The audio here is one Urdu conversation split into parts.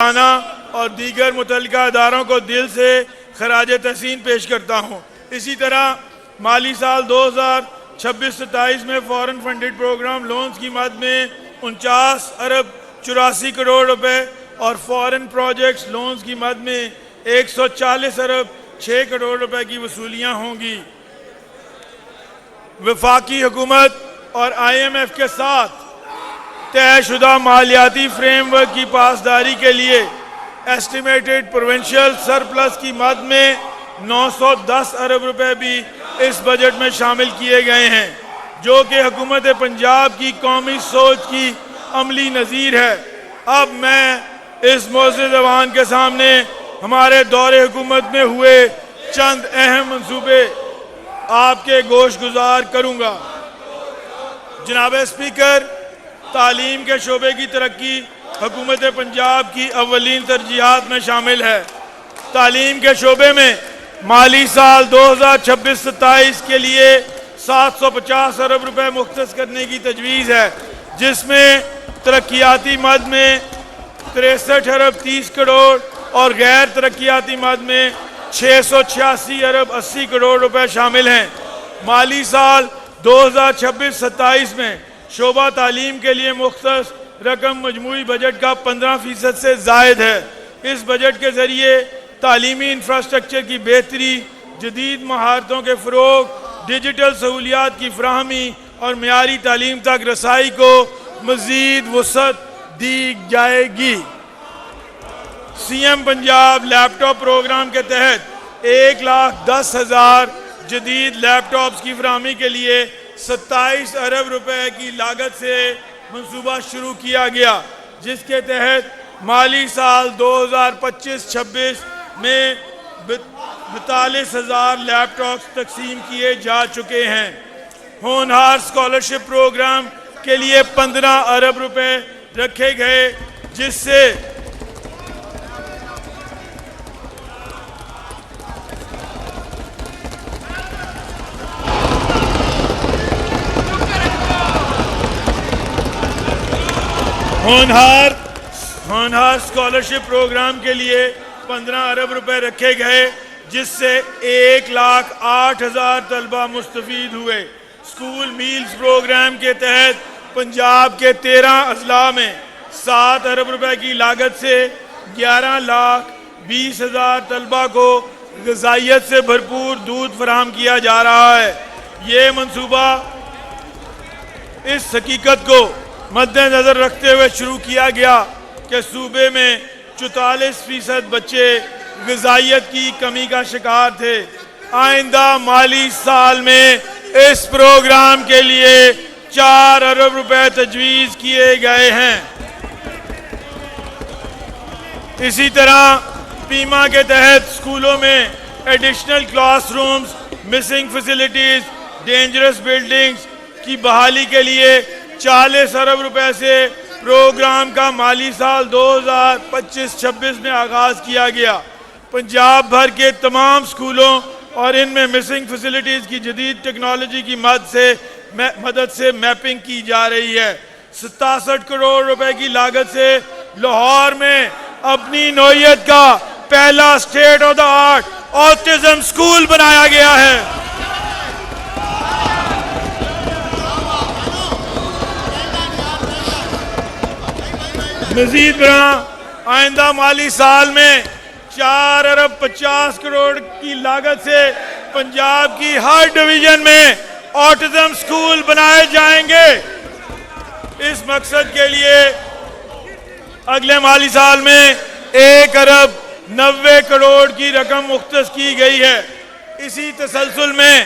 اور دیگر متعلقہ اداروں کو دل سے خراج تحسین پیش کرتا ہوں۔ اسی طرح مالی سال 2026-27 میں فورن فنڈڈ پروگرام لونز کی مد میں 49 ارب 84 کروڑ روپے اور فورن پروجیکٹس لونز کی مد میں 140 ارب 6 کروڑ روپے کی وصولیاں ہوں گی۔ وفاقی حکومت اور IMF کے ساتھ طے شدہ مالیاتی فریم ورک کی پاسداری کے لیے ایسٹیمیٹڈ پروونشل سرپلس کی مد میں 910 ارب روپے بھی اس بجٹ میں شامل کیے گئے ہیں، جو کہ حکومت پنجاب کی قومی سوچ کی عملی نظیر ہے۔ اب میں اس معزز ایوان کے سامنے ہمارے دور حکومت میں ہوئے چند اہم منصوبے آپ کے گوش گزار کروں گا۔ جناب اسپیکر، تعلیم کے شعبے کی ترقی حکومت پنجاب کی اولین ترجیحات میں شامل ہے۔ تعلیم کے شعبے میں مالی سال 2026-27 کے لیے 750 ارب روپے مختص کرنے کی تجویز ہے، جس میں ترقیاتی مد میں 63 ارب 30 کروڑ اور غیر ترقیاتی مد میں 686 ارب 80 کروڑ روپے شامل ہیں۔ مالی سال 2026-27 میں شعبہ تعلیم کے لیے مختص رقم مجموعی بجٹ کا 15% سے زائد ہے۔ اس بجٹ کے ذریعے تعلیمی انفراسٹرکچر کی بہتری، جدید مہارتوں کے فروغ، ڈیجیٹل سہولیات کی فراہمی اور معیاری تعلیم تک رسائی کو مزید وسعت دی جائے گی۔ CM پنجاب لیپ ٹاپ پروگرام کے تحت 1,10,000 جدید لیپ ٹاپس کی فراہمی کے لیے 27 ارب روپے کی لاگت سے منصوبہ شروع کیا گیا، جس کے تحت مالی سال 2025-26 میں 42,000 لیپ ٹاپس تقسیم کیے جا چکے ہیں۔ ہونہار اسکالرشپ پروگرام کے لیے 15 ارب روپے رکھے گئے، جس سے ہونہار اسکالرشپ پروگرام کے لیے 15 ارب روپے رکھے گئے، جس سے 1,08,000 طلبہ مستفید ہوئے۔ اسکول میلز پروگرام کے تحت پنجاب کے 13 اضلاع میں 7 ارب روپے کی لاگت سے 11,20,000 طلبہ کو غذائیت سے بھرپور دودھ فراہم کیا جا رہا ہے۔ یہ منصوبہ اس حقیقت کو مد نظر رکھتے ہوئے شروع کیا گیا کہ صوبے میں 44% بچے غذائیت کی کمی کا شکار تھے۔ آئندہ مالی سال میں اس پروگرام کے لیے 4 ارب روپے تجویز کیے گئے ہیں۔ اسی طرح پیما کے تحت اسکولوں میں additional class rooms, missing facilities, dangerous buildings کی بحالی کے لیے 40 ارب روپے سے پروگرام کا مالی سال 2025-26 میں آغاز کیا گیا۔ پنجاب بھر کے تمام اسکولوں اور ان میں مسنگ فیسلٹیز کی جدید ٹیکنالوجی کی مدد سے میپنگ کی جا رہی ہے۔ 67 کروڑ روپے کی لاگت سے لاہور میں اپنی نوعیت کا پہلا state of the art autism school بنایا گیا ہے۔ مزید برآں آئندہ مالی سال میں 4 ارب 50 کروڑ کی لاگت سے پنجاب کی ہر ڈویژن میں آٹزم اسکول بنائے جائیں گے۔ اس مقصد کے لیے اگلے مالی سال میں 1 ارب 90 کروڑ کی رقم مختص کی گئی ہے۔ اسی تسلسل میں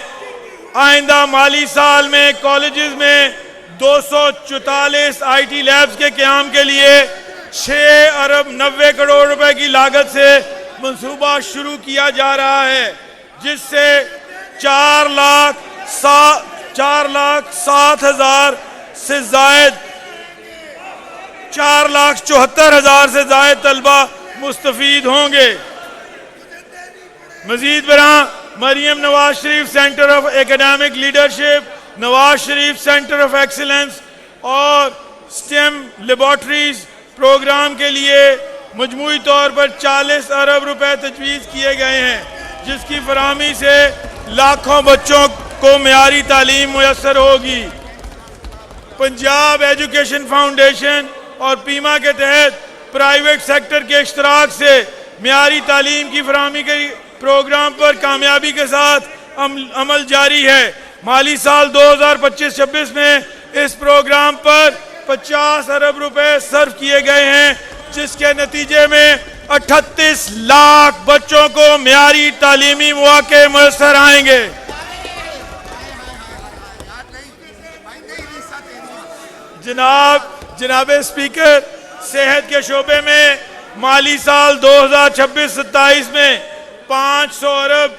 آئندہ مالی سال میں کالجز میں 244 IT لیبز کے قیام کے لیے 6 ارب 90 کروڑ روپے کی لاگت سے منصوبہ شروع کیا جا رہا ہے، جس سے 4,07,000 سے زائد 4,74,000 سے زائد طلبہ مستفید ہوں گے۔ مزید برآں Maryam Nawaz Sharif centre of academic leadership, Nawaz Sharif centre of excellence اور سٹیم لیبارٹریز پروگرام کے لیے مجموعی طور پر 40 ارب روپے تجویز کیے گئے ہیں، جس کی فراہمی سے لاکھوں بچوں کو معیاری تعلیم میسر ہوگی۔ پنجاب ایجوکیشن فاؤنڈیشن اور پیما کے تحت پرائیویٹ سیکٹر کے اشتراک سے معیاری تعلیم کی فراہمی کے پروگرام پر کامیابی کے ساتھ عمل جاری ہے۔ مالی سال 2025-26 میں اس پروگرام پر 50 ارب روپے صرف کیے گئے ہیں، جس کے نتیجے میں 38 لاکھ بچوں کو معیاری تعلیمی مواقع میسر آئیں گے۔ جناب اسپیکر، صحت کے شعبے میں مالی سال 2026-27 میں 500 ارب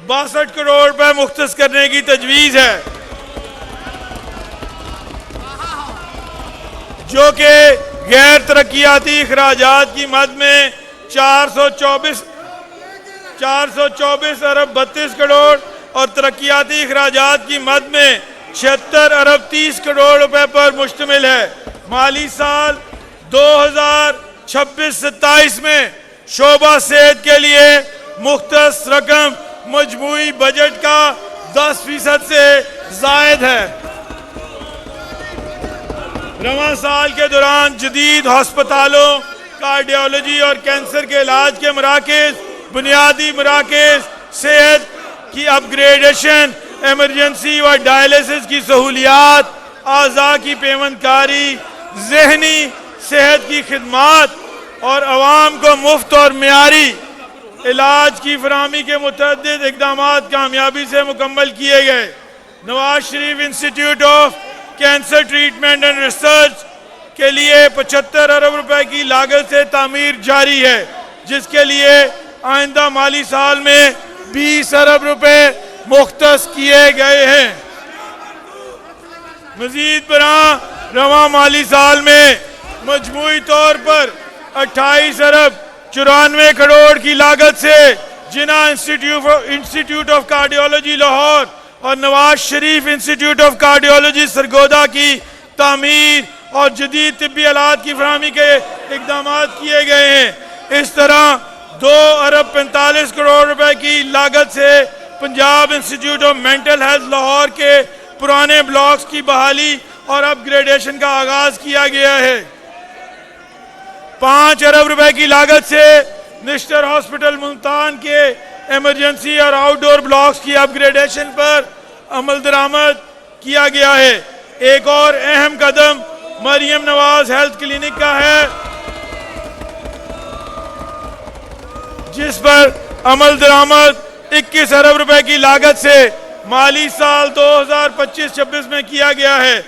62 کروڑ روپے مختص کرنے کی تجویز ہے، جو کہ غیر ترقیاتی اخراجات کی مد میں 424 ارب 32 کروڑ اور ترقیاتی اخراجات کی مد میں 76 ارب 30 کروڑ روپے پر مشتمل ہے۔ مالی سال 2026-27 میں شعبہ صحت کے لیے مختص رقم مجموعی بجٹ کا 10% سے زائد ہے۔ رواں سال کے دوران جدید ہسپتالوں، کارڈیالوجی اور کینسر کے علاج کے مراکز، بنیادی مراکز، صحت کی اپ گریڈیشن، ایمرجنسی و ڈائلیسس کی سہولیات، اعضاء کی پیوند کاری، ذہنی صحت کی خدمات اور عوام کو مفت اور معیاری علاج کی فراہمی کے متعدد اقدامات کامیابی سے مکمل کیے گئے۔ Nawaz Sharif institute of cancer treatment and research کے لیے 75 ارب روپے کی لاگت سے تعمیر جاری ہے، جس کے لیے آئندہ مالی سال میں 20 ارب روپے مختص کیے گئے ہیں۔ مزید برآں رواں مالی سال میں مجموعی طور پر 28 ارب 94 کروڑ کی لاگت سے جناح انسٹیٹیوٹ آف کارڈیالوجی لاہور اور نواز Sharif institute of cardiology Sargodha کی تعمیر اور جدید طبی آلات کی فراہمی کے اقدامات کیے گئے ہیں۔ اس طرح 2 ارب 45 کروڑ روپے کی لاگت سے Punjab institute of mental health Lahore کے پرانے بلاکس کی بحالی اور اپ گریڈیشن کا آغاز کیا گیا ہے۔ 5 ارب روپے کی لاگت سے نشتر ہاسپٹل ملتان کے ایمرجنسی اور آؤٹ ڈور بلاکس کی اپ گریڈیشن پر عمل درآمد کیا گیا ہے۔ ایک اور اہم قدم مریم نواز ہیلتھ کلینک کا ہے، جس پر عمل درآمد 21 ارب روپے کی لاگت سے مالی سال 2025-26 میں کیا گیا ہے۔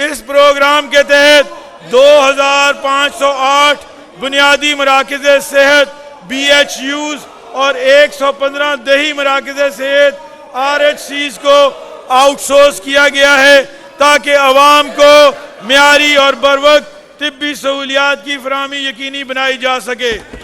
اس پروگرام کے تحت 2508 بنیادی مراکز صحت BHUs اور 115 دیہی مراکز صحت RHCs کو آؤٹ سورس کیا گیا ہے، تاکہ عوام کو معیاری اور بروقت طبی سہولیات کی فراہمی یقینی بنائی جا سکے۔